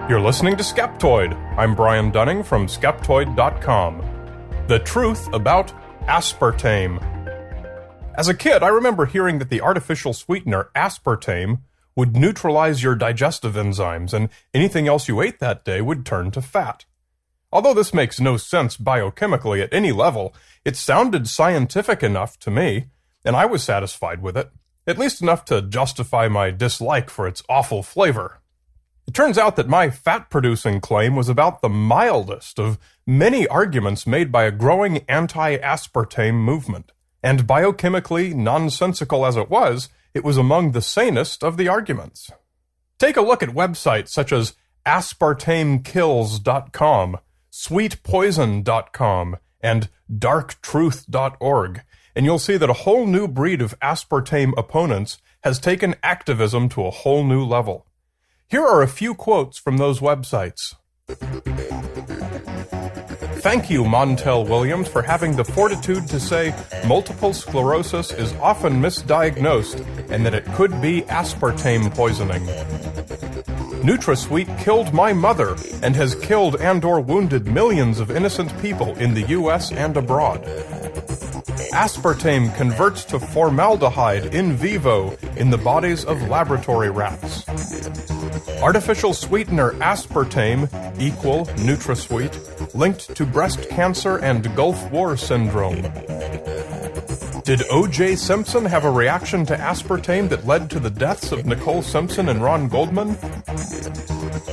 You're listening to Skeptoid. I'm Brian Dunning from Skeptoid.com. The truth about aspartame. As a kid, I remember hearing that the artificial sweetener aspartame would neutralize your digestive enzymes, and anything else you ate that day would turn to fat. Although this makes no sense biochemically at any level, it sounded scientific enough to me, and I was satisfied with it, at least enough to justify my dislike for its awful flavor. It turns out that my fat-producing claim was about the mildest of many arguments made by a growing anti-aspartame movement, and biochemically nonsensical as it was among the sanest of the arguments. Take a look at websites such as aspartamekills.com, sweetpoison.com, and darktruth.org, and you'll see that a whole new breed of aspartame opponents has taken activism to a whole new level. Here are a few quotes from those websites. Thank you, Montel Williams, for having the fortitude to say multiple sclerosis is often misdiagnosed and that it could be aspartame poisoning. NutraSweet killed my mother and has killed and/or wounded millions of innocent people in the U.S. and abroad. Aspartame converts to formaldehyde in vivo in the bodies of laboratory rats. Artificial sweetener aspartame equal NutraSweet linked to breast cancer and Gulf War syndrome. Did O.J. Simpson have a reaction to aspartame that led to the deaths of Nicole Simpson and Ron Goldman?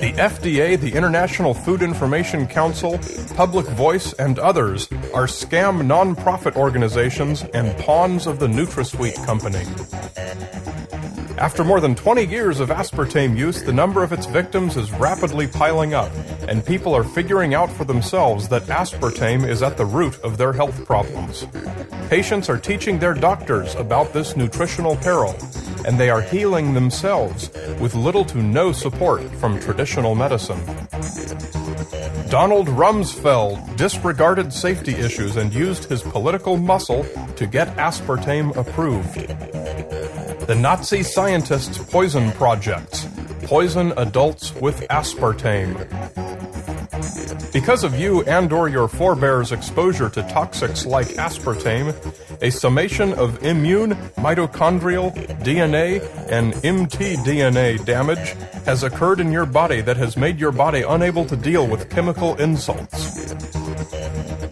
The FDA, the International Food Information Council, Public Voice, and others are scam non-profit organizations and pawns of the NutraSweet company. After more than 20 years of aspartame use, the number of its victims is rapidly piling up, and people are figuring out for themselves that aspartame is at the root of their health problems. Patients are teaching their doctors about this nutritional peril, and they are healing themselves with little to no support from traditional medicine. Donald Rumsfeld disregarded safety issues and used his political muscle to get aspartame approved. The Nazi scientists' poison projects poison adults with aspartame. Because of you and/or your forebears' exposure to toxics like aspartame, a summation of immune, mitochondrial, DNA, and mtDNA damage has occurred in your body that has made your body unable to deal with chemical insults.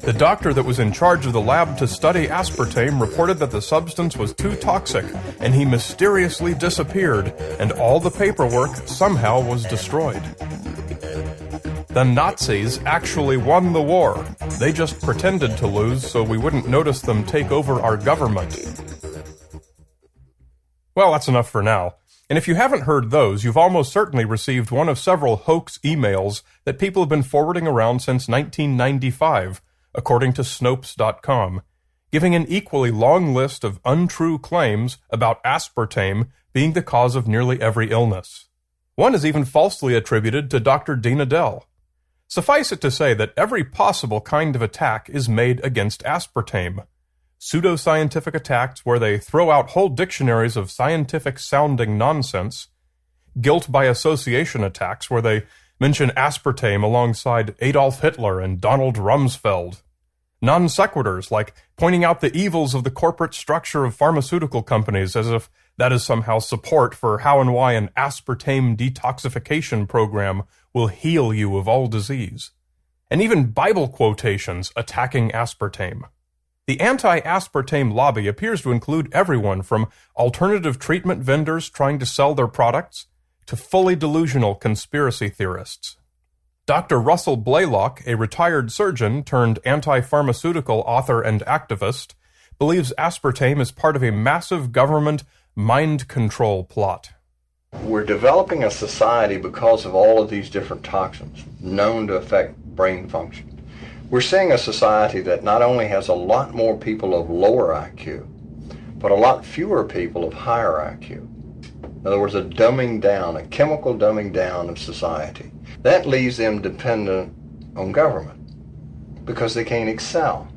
The doctor that was in charge of the lab to study aspartame reported that the substance was too toxic, and he mysteriously disappeared, and all the paperwork somehow was destroyed. The Nazis actually won the war. They just pretended to lose so we wouldn't notice them take over our government. Well, that's enough for now. And if you haven't heard those, you've almost certainly received one of several hoax emails that people have been forwarding around since 1995, according to Snopes.com, giving an equally long list of untrue claims about aspartame being the cause of nearly every illness. One is even falsely attributed to Dr. Dean Adele. Suffice it to say that every possible kind of attack is made against aspartame. Pseudoscientific attacks where they throw out whole dictionaries of scientific-sounding nonsense, guilt by association attacks where they mention aspartame alongside Adolf Hitler and Donald Rumsfeld, non sequiturs like pointing out the evils of the corporate structure of pharmaceutical companies as if that is somehow support for how and why an aspartame detoxification program will heal you of all disease, and even Bible quotations attacking aspartame. The anti-aspartame lobby appears to include everyone from alternative treatment vendors trying to sell their products to fully delusional conspiracy theorists. Dr. Russell Blaylock, a retired surgeon turned anti-pharmaceutical author and activist, believes aspartame is part of a massive government mind control plot. We're developing a society because of all of these different toxins known to affect brain function. We're seeing a society that not only has a lot more people of lower IQ, but a lot fewer people of higher IQ. In other words, a dumbing down, a chemical dumbing down of society. That leaves them dependent on government because they can't excel.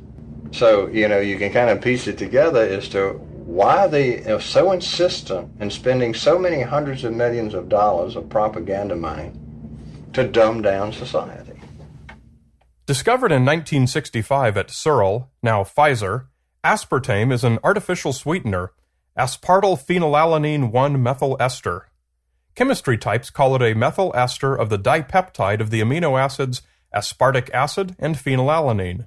So, you can kind of piece it together as to why they are so insistent in spending so many hundreds of millions of dollars of propaganda money to dumb down society. Discovered in 1965 at Searle, now Pfizer, aspartame is an artificial sweetener, aspartyl phenylalanine 1-methyl ester. Chemistry types call it a methyl ester of the dipeptide of the amino acids aspartic acid and phenylalanine.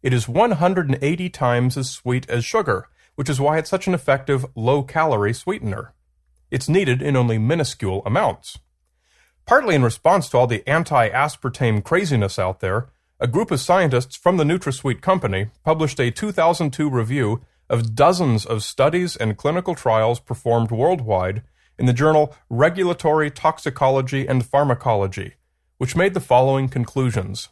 It is 180 times as sweet as sugar, which is why it's such an effective low-calorie sweetener. It's needed in only minuscule amounts. Partly in response to all the anti-aspartame craziness out there, a group of scientists from the NutraSweet company published a 2002 review of dozens of studies and clinical trials performed worldwide in the journal Regulatory Toxicology and Pharmacology, which made the following conclusions.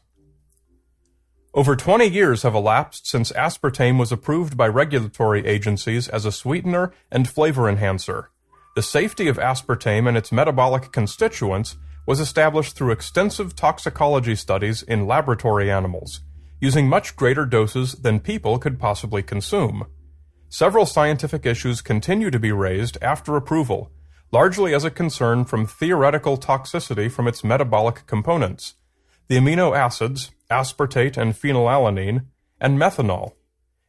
Over 20 years have elapsed since aspartame was approved by regulatory agencies as a sweetener and flavor enhancer. The safety of aspartame and its metabolic constituents was established through extensive toxicology studies in laboratory animals, using much greater doses than people could possibly consume. Several scientific issues continue to be raised after approval, largely as a concern from theoretical toxicity from its metabolic components, the amino acids, aspartate and phenylalanine, and methanol,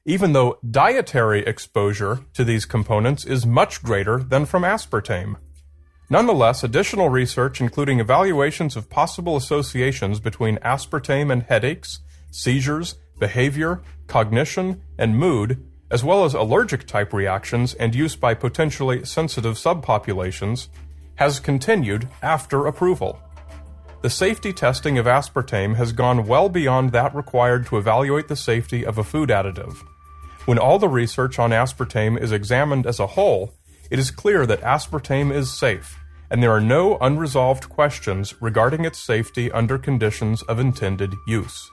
even though dietary exposure to these components is much greater than from aspartame. Nonetheless, additional research including evaluations of possible associations between aspartame and headaches, seizures, behavior, cognition, and mood, as well as allergic-type reactions and use by potentially sensitive subpopulations, has continued after approval. The safety testing of aspartame has gone well beyond that required to evaluate the safety of a food additive. When all the research on aspartame is examined as a whole, it is clear that aspartame is safe, and there are no unresolved questions regarding its safety under conditions of intended use.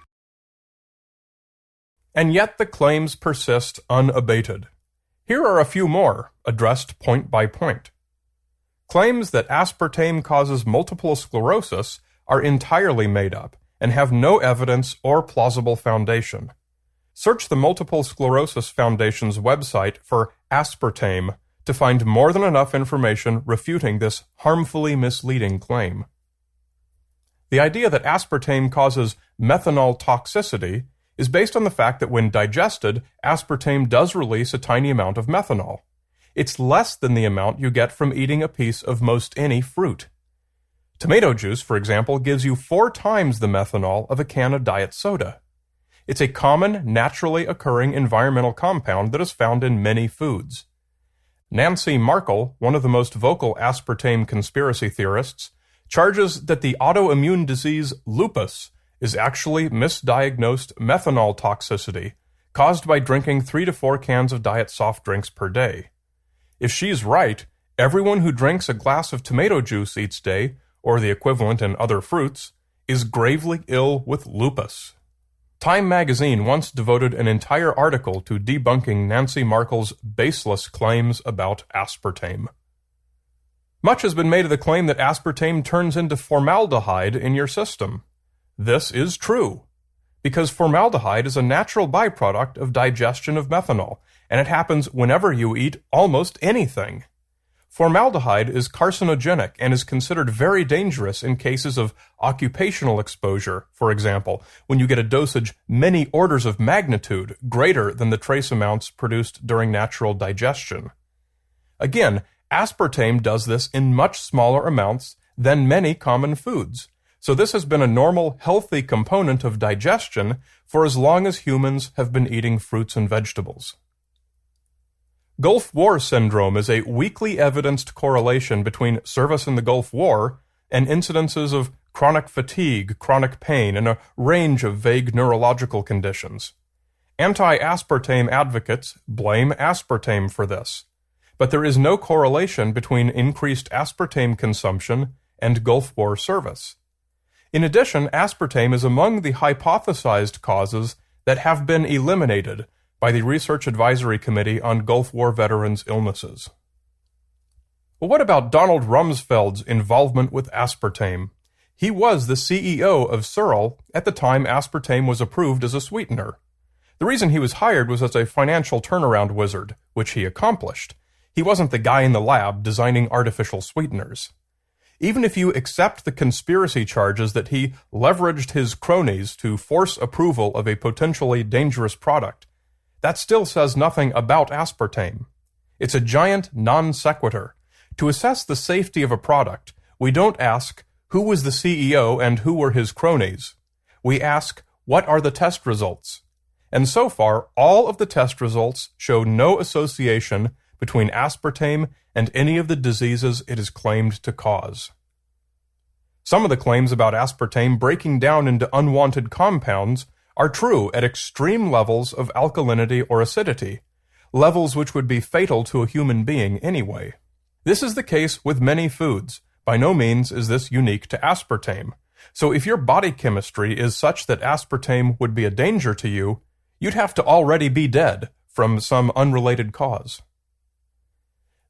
And yet the claims persist unabated. Here are a few more, addressed point by point. Claims that aspartame causes multiple sclerosis are entirely made up and have no evidence or plausible foundation. Search the Multiple Sclerosis Foundation's website for aspartame to find more than enough information refuting this harmfully misleading claim. The idea that aspartame causes methanol toxicity is based on the fact that when digested, aspartame does release a tiny amount of methanol. It's less than the amount you get from eating a piece of most any fruit. Tomato juice, for example, gives you 4 times the methanol of a can of diet soda. It's a common, naturally occurring environmental compound that is found in many foods. Nancy Markle, one of the most vocal aspartame conspiracy theorists, charges that the autoimmune disease lupus is actually misdiagnosed methanol toxicity caused by drinking 3 to 4 cans of diet soft drinks per day. If she's right, everyone who drinks a glass of tomato juice each day, or the equivalent in other fruits, is gravely ill with lupus. Time magazine once devoted an entire article to debunking Nancy Markle's baseless claims about aspartame. Much has been made of the claim that aspartame turns into formaldehyde in your system. This is true, because formaldehyde is a natural byproduct of digestion of methanol, and it happens whenever you eat almost anything. Formaldehyde is carcinogenic and is considered very dangerous in cases of occupational exposure, for example, when you get a dosage many orders of magnitude greater than the trace amounts produced during natural digestion. Again, aspartame does this in much smaller amounts than many common foods, so this has been a normal, healthy component of digestion for as long as humans have been eating fruits and vegetables. Gulf War syndrome is a weakly evidenced correlation between service in the Gulf War and incidences of chronic fatigue, chronic pain, and a range of vague neurological conditions. Anti-aspartame advocates blame aspartame for this, but there is no correlation between increased aspartame consumption and Gulf War service. In addition, aspartame is among the hypothesized causes that have been eliminated by the Research Advisory Committee on Gulf War Veterans' Illnesses. Well, what about Donald Rumsfeld's involvement with aspartame? He was the CEO of Searle at the time aspartame was approved as a sweetener. The reason he was hired was as a financial turnaround wizard, which he accomplished. He wasn't the guy in the lab designing artificial sweeteners. Even if you accept the conspiracy charges that he leveraged his cronies to force approval of a potentially dangerous product, that still says nothing about aspartame. It's a giant non sequitur. To assess the safety of a product, we don't ask who was the CEO and who were his cronies. We ask, what are the test results? And so far, all of the test results show no association between aspartame and any of the diseases it is claimed to cause. Some of the claims about aspartame breaking down into unwanted compounds are true at extreme levels of alkalinity or acidity, levels which would be fatal to a human being anyway. This is the case with many foods. By no means is this unique to aspartame. So if your body chemistry is such that aspartame would be a danger to you, you'd have to already be dead from some unrelated cause.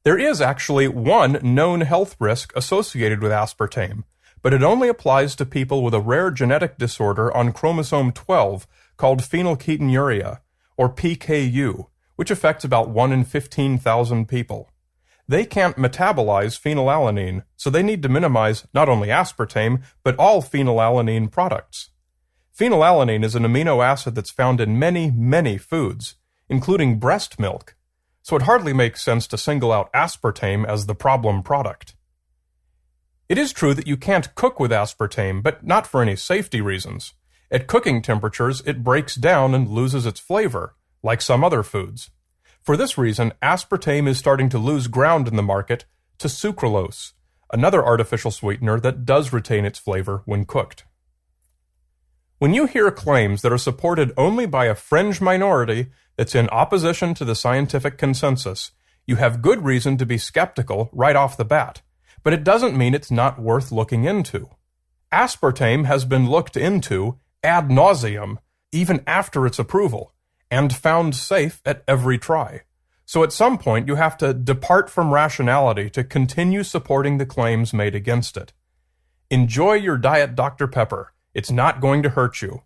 There is actually one known health risk associated with aspartame, but it only applies to people with a rare genetic disorder on chromosome 12 called phenylketonuria, or PKU, which affects about 1 in 15,000 people. They can't metabolize phenylalanine, so they need to minimize not only aspartame, but all phenylalanine products. Phenylalanine is an amino acid that's found in many, many foods, including breast milk, so it hardly makes sense to single out aspartame as the problem product. It is true that you can't cook with aspartame, but not for any safety reasons. At cooking temperatures, it breaks down and loses its flavor, like some other foods. For this reason, aspartame is starting to lose ground in the market to sucralose, another artificial sweetener that does retain its flavor when cooked. When you hear claims that are supported only by a fringe minority that's in opposition to the scientific consensus, you have good reason to be skeptical right off the bat, but it doesn't mean it's not worth looking into. Aspartame has been looked into ad nauseum, even after its approval, and found safe at every try. So at some point you have to depart from rationality to continue supporting the claims made against it. Enjoy your Diet Dr. Pepper. It's not going to hurt you.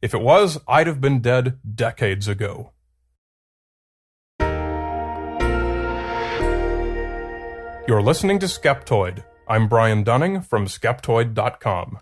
If it was, I'd have been dead decades ago. You're listening to Skeptoid. I'm Brian Dunning from Skeptoid.com.